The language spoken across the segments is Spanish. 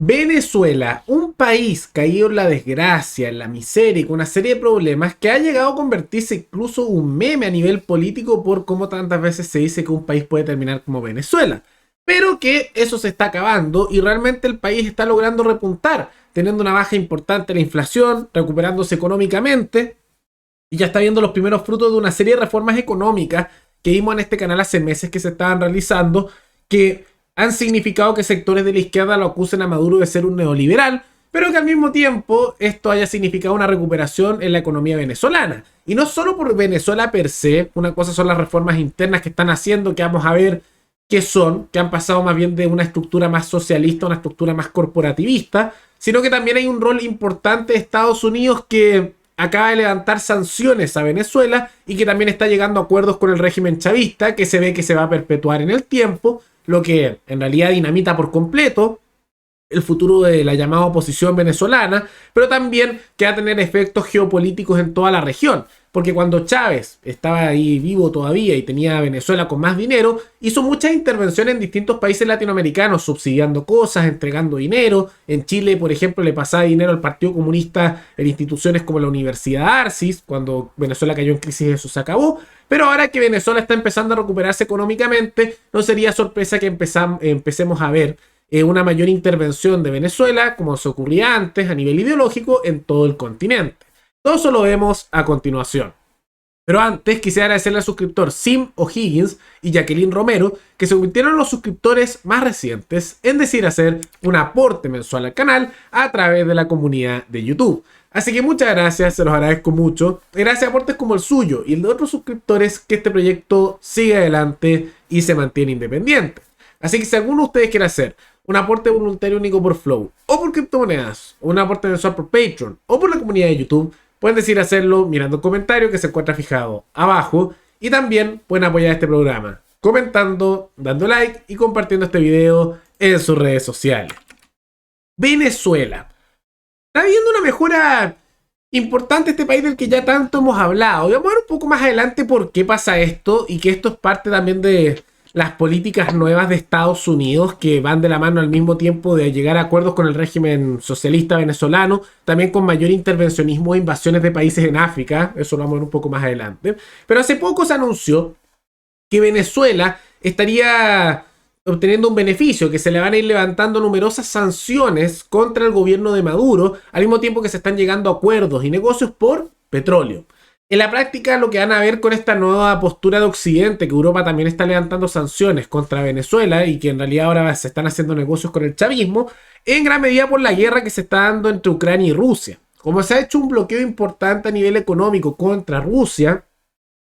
Venezuela, un país caído en la desgracia, en la miseria y con una serie de problemas que ha llegado a convertirse incluso un meme a nivel político por cómo tantas veces se dice que un país puede terminar como Venezuela. Pero que eso se está acabando y realmente el país está logrando repuntar, teniendo una baja importante en la inflación, recuperándose económicamente y ya está viendo los primeros frutos de una serie de reformas económicas que vimos en este canal hace meses que se estaban realizando, que han significado que sectores de la izquierda lo acusen a Maduro de ser un neoliberal, pero que al mismo tiempo esto haya significado una recuperación en la economía venezolana. Y no solo por Venezuela per se, una cosa son las reformas internas que están haciendo, que vamos a ver qué son, que han pasado más bien de una estructura más socialista a una estructura más corporativista, sino que también hay un rol importante de Estados Unidos que acaba de levantar sanciones a Venezuela y que también está llegando a acuerdos con el régimen chavista, que se ve que se va a perpetuar en el tiempo, lo que en realidad dinamita por completo el futuro de la llamada oposición venezolana, pero también que va a tener efectos geopolíticos en toda la región, porque cuando Chávez estaba ahí vivo todavía y tenía a Venezuela con más dinero, hizo muchas intervenciones en distintos países latinoamericanos, subsidiando cosas, entregando dinero. En Chile, por ejemplo, le pasaba dinero al Partido Comunista en instituciones como la Universidad Arcis, cuando Venezuela cayó en crisis eso se acabó. Pero ahora que Venezuela está empezando a recuperarse económicamente, no sería sorpresa que empecemos a ver una mayor intervención de Venezuela, como se ocurría antes a nivel ideológico, en todo el continente. Todo eso lo vemos a continuación. Pero antes quisiera agradecerle al suscriptor Sim O'Higgins y Jacqueline Romero, que se convirtieron en los suscriptores más recientes en decir hacer un aporte mensual al canal a través de la comunidad de YouTube. Así que muchas gracias, se los agradezco mucho. Gracias a aportes como el suyo y el de otros suscriptores, que este proyecto siga adelante y se mantiene independiente. Así que si alguno de ustedes quiere hacer un aporte voluntario único por Flow, o por criptomonedas, o un aporte mensual por Patreon, o por la comunidad de YouTube, pueden decir hacerlo mirando el comentario que se encuentra fijado abajo. Y también pueden apoyar este programa comentando, dando like y compartiendo este video en sus redes sociales. Venezuela. Está viendo una mejora importante este país del que ya tanto hemos hablado. Y vamos a ver un poco más adelante por qué pasa esto y que esto es parte también de las políticas nuevas de Estados Unidos, que van de la mano al mismo tiempo de llegar a acuerdos con el régimen socialista venezolano, también con mayor intervencionismo e invasiones de países en África. Eso lo vamos a ver un poco más adelante. Pero hace poco se anunció que Venezuela estaría obteniendo un beneficio, que se le van a ir levantando numerosas sanciones contra el gobierno de Maduro, al mismo tiempo que se están llegando a acuerdos y negocios por petróleo. En la práctica, lo que van a ver con esta nueva postura de Occidente, que Europa también está levantando sanciones contra Venezuela y que en realidad ahora se están haciendo negocios con el chavismo, en gran medida por la guerra que se está dando entre Ucrania y Rusia. Como se ha hecho un bloqueo importante a nivel económico contra Rusia,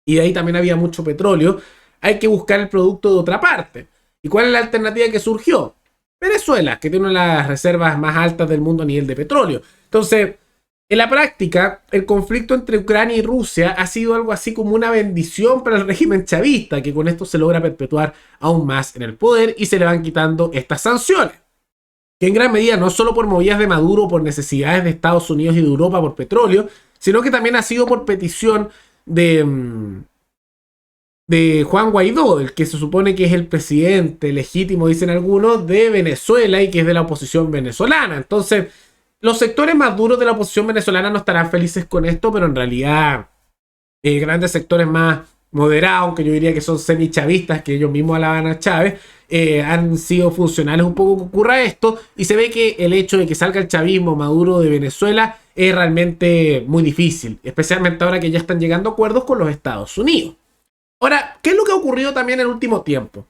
y de ahí también había mucho petróleo, hay que buscar el producto de otra parte. ¿Y cuál es la alternativa que surgió? Venezuela, que tiene una de las reservas más altas del mundo a nivel de petróleo. Entonces, en la práctica, el conflicto entre Ucrania y Rusia ha sido algo así como una bendición para el régimen chavista, que con esto se logra perpetuar aún más en el poder y se le van quitando estas sanciones. Que en gran medida no solo por movidas de Maduro o por necesidades de Estados Unidos y de Europa por petróleo, sino que también ha sido por petición de Juan Guaidó, el que se supone que es el presidente legítimo, dicen algunos, de Venezuela y que es de la oposición venezolana. Entonces, los sectores más duros de la oposición venezolana no estarán felices con esto, pero en realidad grandes sectores más moderados, aunque yo diría que son semi-chavistas, que ellos mismos alaban a Chávez, han sido funcionales un poco que ocurra esto, y se ve que el hecho de que salga el chavismo Maduro de Venezuela es realmente muy difícil, especialmente ahora que ya están llegando a acuerdos con los Estados Unidos. Ahora, ¿qué es lo que ha ocurrido también en el último tiempo?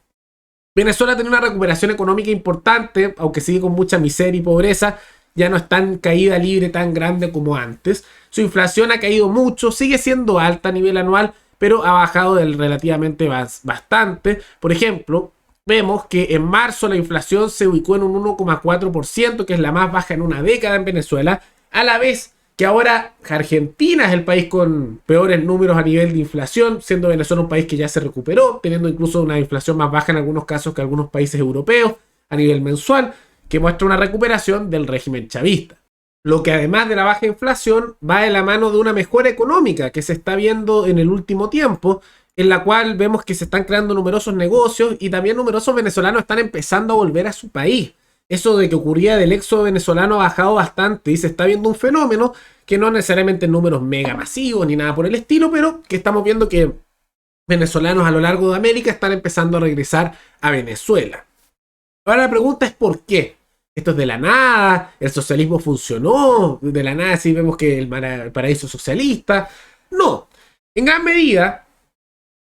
Venezuela tiene una recuperación económica importante, aunque sigue con mucha miseria y pobreza. Ya no es tan caída libre tan grande como antes. Su inflación ha caído mucho, sigue siendo alta a nivel anual, pero ha bajado relativamente bastante. Por ejemplo, vemos que en marzo la inflación se ubicó en un 1,4%, que es la más baja en una década en Venezuela, a la vez que ahora Argentina es el país con peores números a nivel de inflación, siendo Venezuela un país que ya se recuperó, teniendo incluso una inflación más baja en algunos casos que algunos países europeos a nivel mensual, que muestra una recuperación del régimen chavista. Lo que además de la baja inflación va de la mano de una mejora económica que se está viendo en el último tiempo, en la cual vemos que se están creando numerosos negocios y también numerosos venezolanos están empezando a volver a su país. eso de que ocurría del éxodo venezolano ha bajado bastante y se está viendo un fenómeno que no necesariamente en números mega masivos ni nada por el estilo, pero que estamos viendo que venezolanos a lo largo de América están empezando a regresar a Venezuela. Ahora la pregunta es ¿por qué? Esto es de la nada, el socialismo funcionó, de la nada sí vemos que el paraíso socialista. No, en gran medida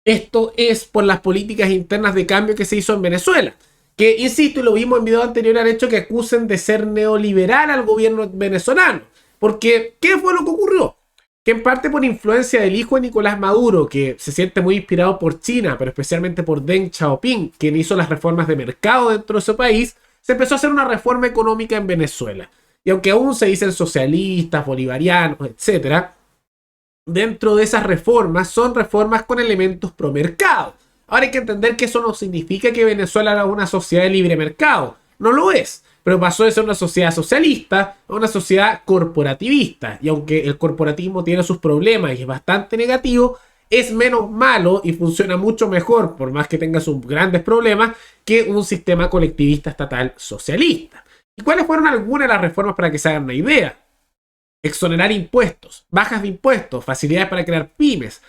esto es por las políticas internas de cambio que se hizo en Venezuela. Que, insisto, y lo vimos en video anterior, han hecho que acusen de ser neoliberal al gobierno venezolano. Porque, ¿qué fue lo que ocurrió? Que en parte por influencia del hijo de Nicolás Maduro, que se siente muy inspirado por China, pero especialmente por Deng Xiaoping, quien hizo las reformas de mercado dentro de ese país, se empezó a hacer una reforma económica en Venezuela. Y aunque aún se dicen socialistas, bolivarianos, etcétera, dentro de esas reformas son reformas con elementos pro mercado. Ahora hay que entender que eso no significa que Venezuela era una sociedad de libre mercado. No lo es. Pero pasó de ser una sociedad socialista a una sociedad corporativista. Y aunque el corporativismo tiene sus problemas y es bastante negativo, es menos malo y funciona mucho mejor, por más que tenga sus grandes problemas, que un sistema colectivista estatal socialista. ¿Y cuáles fueron algunas de las reformas para que se hagan una idea? Exonerar impuestos, bajas de impuestos, facilidades para crear pymes,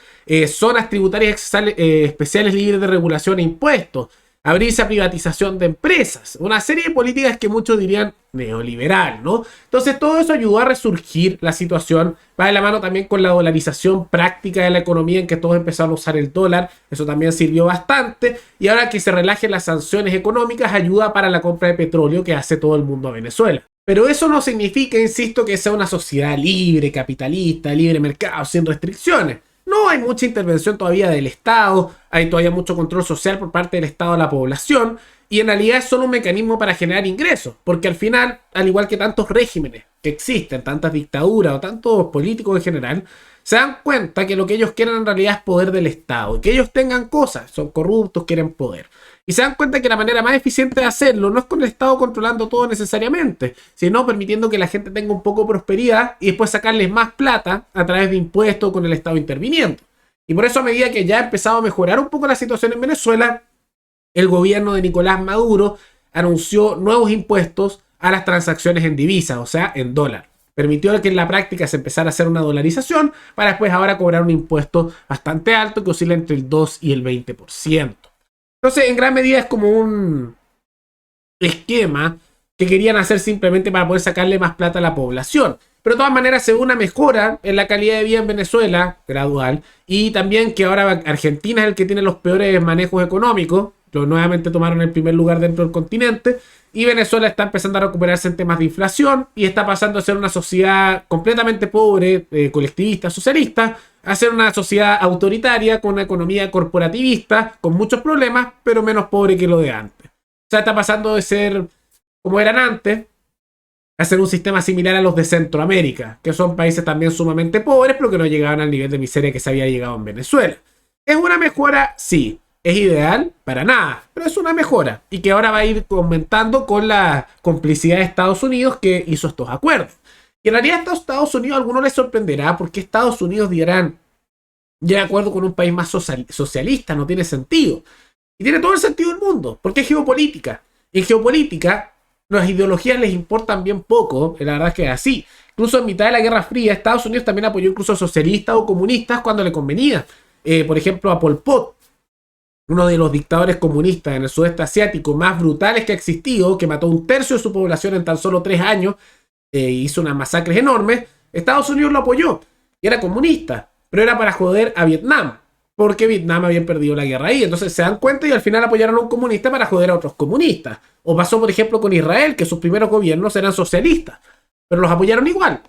zonas tributarias especiales libres de regulación e impuestos, abrirse a privatización de empresas, una serie de políticas que muchos dirían neoliberal, ¿no? Entonces todo eso ayudó a resurgir la situación, va de la mano también con la dolarización práctica de la economía en que todos empezaron a usar el dólar, eso también sirvió bastante, y ahora que se relajen las sanciones económicas ayuda para la compra de petróleo que hace todo el mundo a Venezuela. Pero eso no significa, insisto, que sea una sociedad libre, capitalista, libre mercado, sin restricciones. No, hay mucha intervención todavía del Estado, hay todavía mucho control social por parte del Estado a la población, y en realidad es solo un mecanismo para generar ingresos, porque al final, al igual que tantos regímenes que existen, tantas dictaduras o tantos políticos en general, se dan cuenta que lo que ellos quieren en realidad es poder del Estado, y que ellos tengan cosas, son corruptos, quieren poder. Y se dan cuenta que la manera más eficiente de hacerlo no es con el Estado controlando todo necesariamente, sino permitiendo que la gente tenga un poco de prosperidad y después sacarles más plata a través de impuestos con el Estado interviniendo. Y por eso a medida que ya ha empezado a mejorar un poco la situación en Venezuela, el gobierno de Nicolás Maduro anunció nuevos impuestos a las transacciones en divisas, o sea, en dólar. Permitió que en la práctica se empezara a hacer una dolarización para después ahora cobrar un impuesto bastante alto que oscila entre el 2 y el 20%. Entonces, en gran medida es como un esquema que querían hacer simplemente para poder sacarle más plata a la población. Pero de todas maneras se ve una mejora en la calidad de vida en Venezuela, gradual, y también que ahora Argentina es el que tiene los peores manejos económicos, nuevamente tomaron el primer lugar dentro del continente, y Venezuela está empezando a recuperarse en temas de inflación y está pasando a ser una sociedad completamente pobre, colectivista, socialista, a ser una sociedad autoritaria con una economía corporativista, con muchos problemas, pero menos pobre que lo de antes. O sea, está pasando de ser como eran antes, a ser un sistema similar a los de Centroamérica, que son países también sumamente pobres, pero que no llegaban al nivel de miseria que se había llegado en Venezuela. ¿Es una mejora? Sí. ¿Es ideal? Para nada, pero es una mejora y que ahora va a ir aumentando con la complicidad de Estados Unidos que hizo estos acuerdos. Y en realidad a Estados Unidos a algunos les sorprenderá porque Estados Unidos dirán, ya de acuerdo con un país más socialista, no tiene sentido. Y tiene todo el sentido del mundo, porque es geopolítica. Y en geopolítica las ideologías les importan bien poco, la verdad es que es así. Incluso en mitad de la Guerra Fría, Estados Unidos también apoyó incluso socialistas o comunistas cuando le convenía. Por ejemplo, a Pol Pot, uno de los dictadores comunistas en el sudeste asiático más brutales que ha existido, que mató un tercio de su población en tan solo 3 años, hizo unas masacres enormes. Estados Unidos lo apoyó y era comunista, pero era para joder a Vietnam, porque Vietnam había perdido la guerra ahí. Entonces se dan cuenta y al final apoyaron a un comunista para joder a otros comunistas. O pasó, por ejemplo, con Israel, que sus primeros gobiernos eran socialistas, pero los apoyaron igual,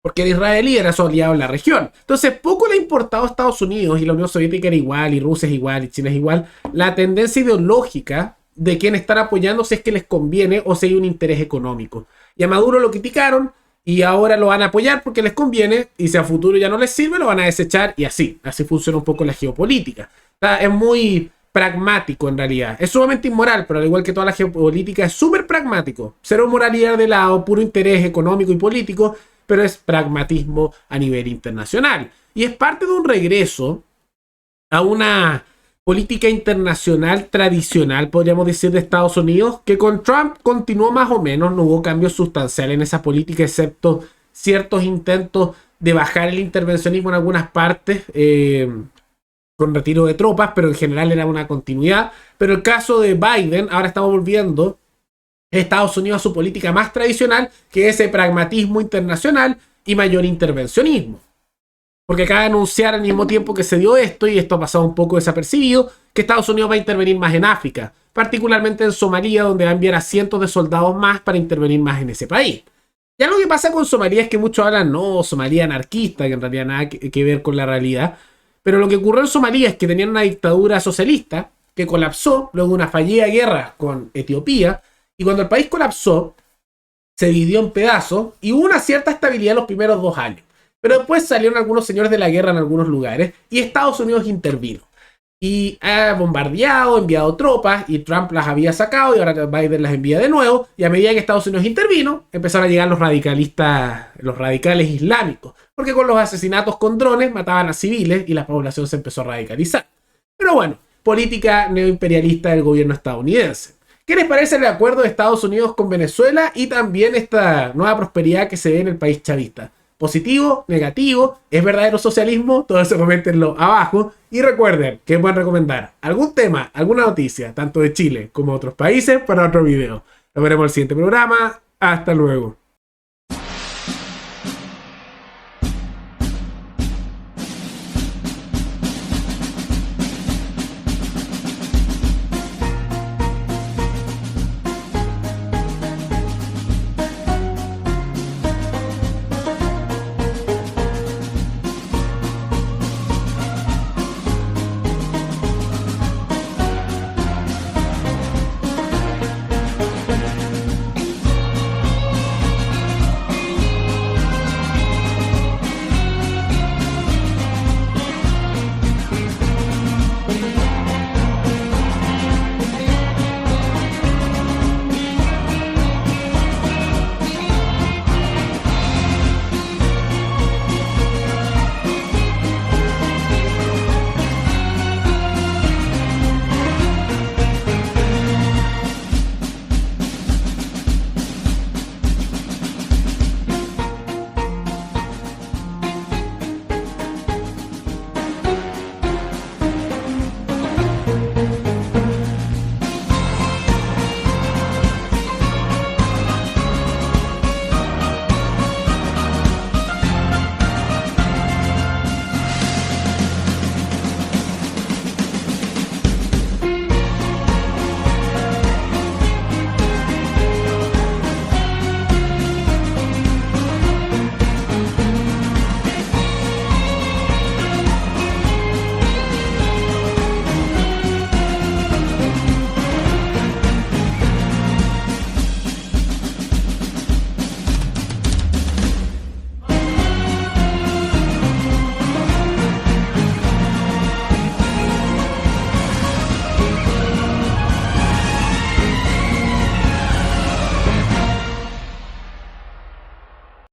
porque el israelí era su aliado en la región. Entonces poco le ha importado a Estados Unidos, y la Unión Soviética era igual, y Rusia es igual, y China es igual, la tendencia ideológica de quién están apoyando si es que les conviene o si hay un interés económico. Y a Maduro lo criticaron y ahora lo van a apoyar porque les conviene, y si a futuro ya no les sirve lo van a desechar, y así funciona un poco la geopolítica. O sea, es muy pragmático en realidad, es sumamente inmoral, pero al igual que toda la geopolítica es súper pragmático, cero moralidad de lado, puro interés económico y político, pero es pragmatismo a nivel internacional. Y es parte de un regreso a una política internacional tradicional, podríamos decir, de Estados Unidos, que con Trump continuó más o menos, no hubo cambios sustanciales en esa política, excepto ciertos intentos de bajar el intervencionismo en algunas partes, con retiro de tropas, pero en general era una continuidad. Pero el caso de Biden, ahora estamos volviendo Estados Unidos a su política más tradicional, que es ese pragmatismo internacional y mayor intervencionismo. Porque acaba de anunciar al mismo tiempo que se dio esto, y esto ha pasado un poco desapercibido, que Estados Unidos va a intervenir más en África, particularmente en Somalia, donde va a enviar a cientos de soldados más para intervenir más en ese país. Y algo que pasa con Somalia es que muchos hablan, no, Somalia anarquista, que en realidad nada que ver con la realidad. Pero lo que ocurrió en Somalia es que tenían una dictadura socialista que colapsó luego de una fallida guerra con Etiopía, y cuando el país colapsó, se dividió en pedazos y hubo una cierta estabilidad los primeros 2 años. Pero después salieron algunos señores de la guerra en algunos lugares y Estados Unidos intervino. Y ha bombardeado, enviado tropas, y Trump las había sacado y ahora Biden las envía de nuevo. Y a medida que Estados Unidos intervino, empezaron a llegar los radicalistas, los radicales islámicos. Porque con los asesinatos con drones mataban a civiles y la población se empezó a radicalizar. Pero bueno, política neoimperialista del gobierno estadounidense. ¿Qué les parece el acuerdo de Estados Unidos con Venezuela y también esta nueva prosperidad que se ve en el país chavista? ¿Positivo? ¿Negativo? ¿Es verdadero socialismo? Todo eso coméntenlo abajo. Y recuerden que pueden recomendar algún tema, alguna noticia, tanto de Chile como de otros países, para otro video. Nos veremos en el siguiente programa. Hasta luego.